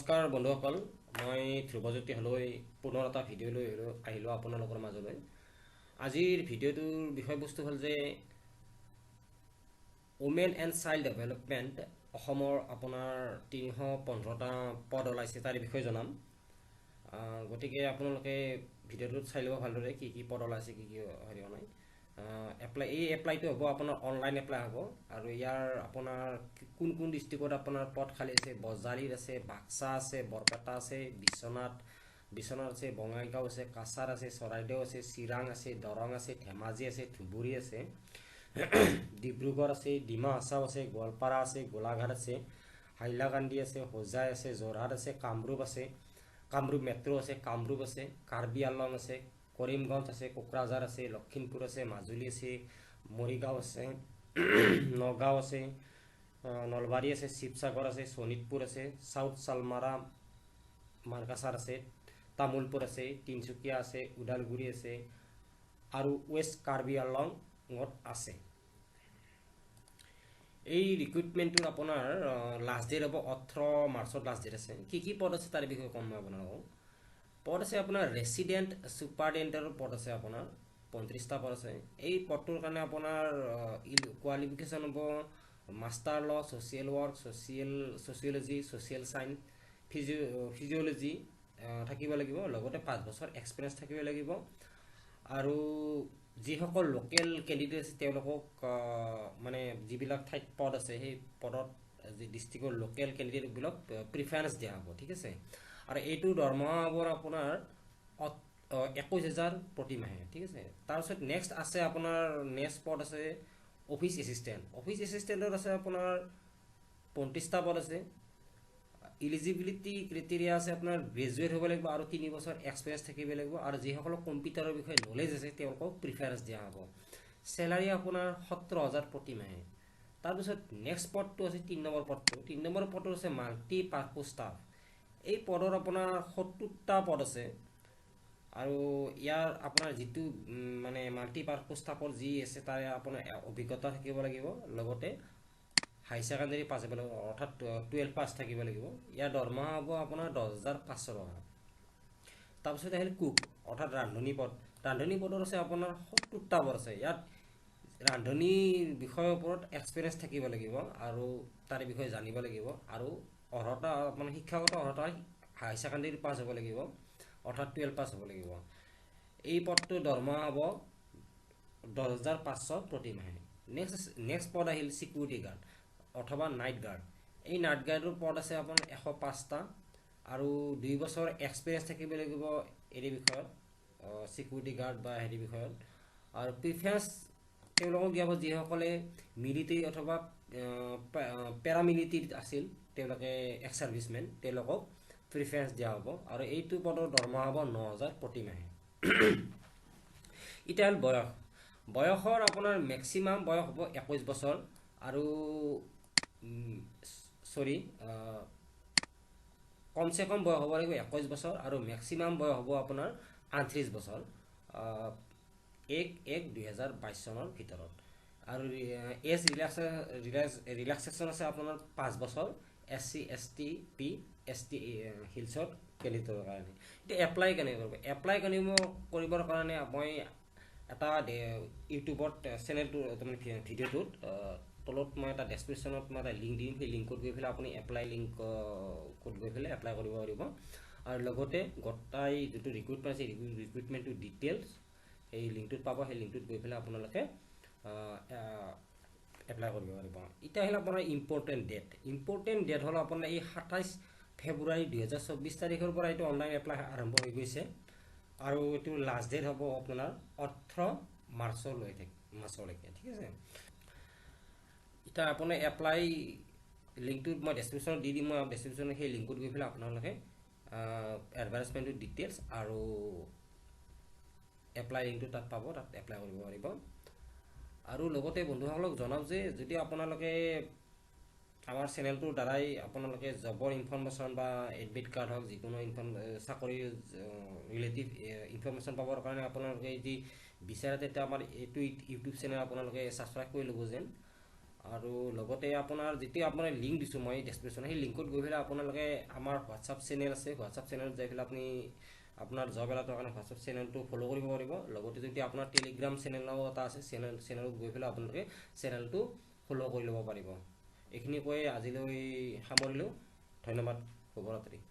নমস্কাৰ বন্ধুসকল, মই ধ্ৰুৱজ্যোতি হলৈ পুনৰ এটা ভিডিঅ' লৈ আহিলোঁ আপোনালোকৰ মাজলৈ। আজিৰ ভিডিঅ'টোৰ বিষয়বস্তু হ'ল যে ওমেন এণ্ড চাইল্ড ডেভেলপমেণ্ট অসমৰ আপোনাৰ 315টা পদ ওলাইছে তাৰ বিষয়ে জনাম। গতিকে আপোনালোকে ভিডিঅ'টোত চাই ল'ব ভালদৰে কি কি পদ ওলাইছে, কি কি হেৰি নাই। এপ্লাইটো হ'ব আপোনাৰ অনলাইন এপ্লাই হ'ব আৰু ইয়াৰ আপোনাৰ কোন কোন ডিষ্ট্ৰিক্টত আপোনাৰ পদ খালী আছে। বজালীত আছে, বাক্সা আছে, বৰপেটা আছে, বিশ্বনাথ আছে, বঙাইগাঁও আছে, কাছাৰ আছে, চৰাইদেউ আছে, চিৰাং আছে, দৰং আছে, ধেমাজি আছে, ধুবুৰী আছে, ডিব্ৰুগড় আছে, ডিমা হাছাও আছে, গোৱালপাৰা আছে, গোলাঘাট আছে, হাইলাকান্দি আছে, হোজাই আছে, যোৰহাট আছে, কামৰূপ আছে, কামৰূপ মেট্ৰ' আছে, কামৰূপ আছে, কাৰ্বি আংলং আছে, কৰিমগঞ্জ আছে, কোকৰাঝাৰ আছে, লখিমপুৰ আছে, মাজুলী আছে, মৰিগাঁও আছে, নগাঁও আছে, নলবাৰী আছে, শিৱসাগৰ আছে, শোণিতপুৰ আছে, চাউথ চালমাৰা মাৰ্কাছাৰ আছে, তামোলপুৰ আছে, তিনিচুকীয়া আছে, ওদালগুৰি আছে আৰু ৱেষ্ট কাৰ্বি আংলঙত আছে। এই ৰিক্ৰুইটমেণ্টটোৰ আপোনাৰ লাষ্ট ডেট হ'ব 18 মাৰ্চত লাষ্ট ডেট আছে। কি কি পদ আছে তাৰ বিষয়ে ক'ম মই আপোনালোকক। পদ আছে আপোনাৰ ৰেচিডেণ্ট ছুপাৰডেণ্টেণ্টৰ পদ আছে আপোনাৰ 35টা পদ আছে। এই পদটোৰ কাৰণে আপোনাৰ কোৱালিফিকেশ্যন হ'ব মাষ্টাৰ ল, social work, sociology, social science, physiology থাকিব লাগিব। লগতে 5 বছৰ এক্সপিৰিয়েঞ্চ থাকিব লাগিব। আৰু যিসকল লোকেল কেণ্ডিডেট আছে তেওঁলোকক মানে যিবিলাক ঠাইত পদ আছে সেই পদত ডিষ্ট্ৰিক্টৰ লোকেল কেণ্ডিডেটবিলাক প্ৰিফাৰেঞ্চ দিয়া হ'ব, ঠিক আছে। আৰু এইটো দৰমহা হ'ব আপোনাৰ 21,000 প্ৰতি মাহে, ঠিক আছে। তাৰপিছত নেক্সট আছে আপোনাৰ পদ আছে অফিচ এছিষ্টেণ্ট। অফিচ এছিষ্টেণ্টত আছে আপোনাৰ 35টা পদ আছে। ইলিজিবিলিটি ক্ৰাইটেৰিয়া আছে আপোনাৰ গ্ৰেজুৱেট হ'ব লাগিব আৰু 3 বছৰ এক্সপিৰিয়েঞ্চ থাকিব লাগিব। আৰু যিসকলৰ কম্পিউটাৰৰ বিষয়ে নলেজ আছে তেওঁলোকক প্ৰিফাৰেঞ্চ দিয়া হ'ব। চেলাৰী আপোনাৰ 17,000 প্ৰতি মাহে। তাৰপিছত নেক্সট পদটো আছে 3 নম্বৰ পদটো। 3 নম্বৰ পদটো আছে মাল্টি পাৰ্পজ ষ্টাফ। এই পদৰ আপোনাৰ 70টা পদ আছে আৰু ইয়াৰ আপোনাৰ যিটো মানে মাল্টি পাৰ্পজ ষ্টাফৰ যি আছে তাৰে আপোনাৰ অভিজ্ঞতা থাকিব লাগিব। লগতে হাই ছেকেণ্ডেৰী পাছ হ'ব লাগিব, অৰ্থাৎ 12 পাছ থাকিব লাগিব। ইয়াৰ দৰমহা হ'ব আপোনাৰ 10,500 টকা। তাৰপিছত আহিল কুক অৰ্থাৎ ৰান্ধনী পদ। ৰান্ধনী পদত আছে আপোনাৰ 70টা পদ আছে। ইয়াত ৰান্ধনীৰ বিষয়ৰ ওপৰত এক্সপিৰিয়েঞ্চ থাকিব লাগিব আৰু তাৰে বিষয়ে জানিব লাগিব। আৰু অৰ্হতা মানে শিক্ষাগত অৰ্হতা হাই ছেকেণ্ডেৰী পাছ হ'ব লাগিব, অৰ্থাৎ 12 পাছ হ'ব লাগিব। এই পদটোৰ দৰমহা হ'ব 10,500 প্ৰতি মাহে। নেক্সট পদ আহিল ছিকিউৰিটি গাৰ্ড অথবা নাইট গাৰ্ড। এই নাইট গাৰ্ডৰ পদ আছে আপোনাৰ 105টা আৰু 2 বছৰ এক্সপিৰিয়েঞ্চ থাকিব লাগিব এই বিষয়ত, ছিকিউৰিটি গাৰ্ড বা হেৰি বিষয়ত। আৰু প্ৰিফাৰেঞ্চ তেওঁলোকক দিয়া হ'ব যিসকলে মিলিটেৰী অথবা পেৰামিলিটেৰীত আছিল, তেওঁলোকে এক্স ছাৰ্ভিচমেন, তেওঁলোকক প্ৰিফাৰেঞ্চ দিয়া হ'ব। আৰু এইটো পদৰ দৰমহা হ'ব 9,000 প্ৰতি মাহে। এতিয়া হ'ল বয়সৰ আপোনাৰ মেক্সিমাম বয়স হ'ব 21 বছৰ আৰু কমচে কম বয়স হ'ব লাগিব 21 বছৰ আৰু মেক্সিমাম বয়স হ'ব আপোনাৰ 38 বছৰ 1/1/2022 চনৰ ভিতৰত। আৰু এজ ৰিলেক্সেশ্যন আছে আপোনাৰ 5 বছৰ SC ST ST হিলছৰ কেণ্ডিডেটৰ কাৰণে। এতিয়া এপ্লাই কেনেকৈ কৰিব? এপ্লাই কৰিবৰ কাৰণে মই এটা ইউটিউবত চেনেলটো তাৰমানে ভিডিঅ'টোত তলত মই এটা ডেছক্ৰিপশ্যনত মই এটা লিংক দিম। সেই লিংকত গৈ পেলাই আপুনি ক'ত গৈ পেলাই এপ্লাই কৰিব পাৰিব। আৰু লগতে গোটাই যিটো ৰিক্ৰুইটমেণ্ট আছে ৰিক্ৰুইটমেণ্টটো ডিটেইলছ সেই লিংকটোত পাব। সেই লিংকটোত গৈ পেলাই আপোনালোকে এপ্লাই কৰিব পাৰিব। এতিয়া আহিলে আপোনাৰ ইম্পৰ্টেণ্ট ডেট হ'ল আপোনাৰ এই 27 ফেব্ৰুৱাৰী 2024 তাৰিখৰ পৰা এইটো অনলাইন এপ্লাই আৰম্ভ হৈ গৈছে আৰু এইটো লাষ্ট ডেট হ'ব আপোনাৰ 18 মাৰ্চলৈকে, ঠিক আছে। এতিয়া আপোনাৰ এপ্লাই লিংকটোত মই ডেছক্ৰিপশ্যনত দি দিম। মই ডেছক্ৰিপশ্যনত সেই লিংকটোত গৈ পেলাই আপোনালোকে এডভাৰটাইজমেণ্টটো ডিটেইলছ আৰু এপ্লাই লিংকটো তাত পাব, তাত এপ্লাই কৰিব পাৰিব। আৰু লগতে বন্ধুসকলক জনাওক যে যদি আপোনালোকে আমাৰ চেনেলটোৰ দ্বাৰাই আপোনালোকে জবৰ ইনফৰমেশ্যন বা এডমিট কাৰ্ড হওক যিকোনো চাকৰি ৰিলেটিভ ইনফৰমেশ্যন পাবৰ কাৰণে আপোনালোকে যদি বিচাৰে তেতিয়া আমাৰ এইটো ইউটিউব চেনেল আপোনালোকে ছাবস্ক্ৰাইব কৰি ল'ব যেন। আৰু লগতে আপোনাৰ যেতিয়া আপোনাৰ লিংক দিছোঁ মই ডেছক্ৰিপশ্যনত, সেই লিংকত গৈ পেলাই আপোনালোকে আমাৰ হোৱাটছআপ চেনেল আছে, হোৱাটছআপ চেনেলত যাই পেলাই আপুনি আপোনাৰ জব এলাৰ্টৰ কাৰণে হোৱাটছআপ চেনেলটো ফ'ল' কৰিব পাৰিব। লগতে যদি আপোনাৰ টেলিগ্ৰাম চেনেলো এটা আছে, চেনেলত গৈ পেলাই আপোনালোকে চেনেলটো ফ'ল' কৰি ল'ব পাৰিব। এইখিনি কৈ আজিলৈ সামৰিলোঁ। ধন্যবাদ, শুভৰাত্ৰি।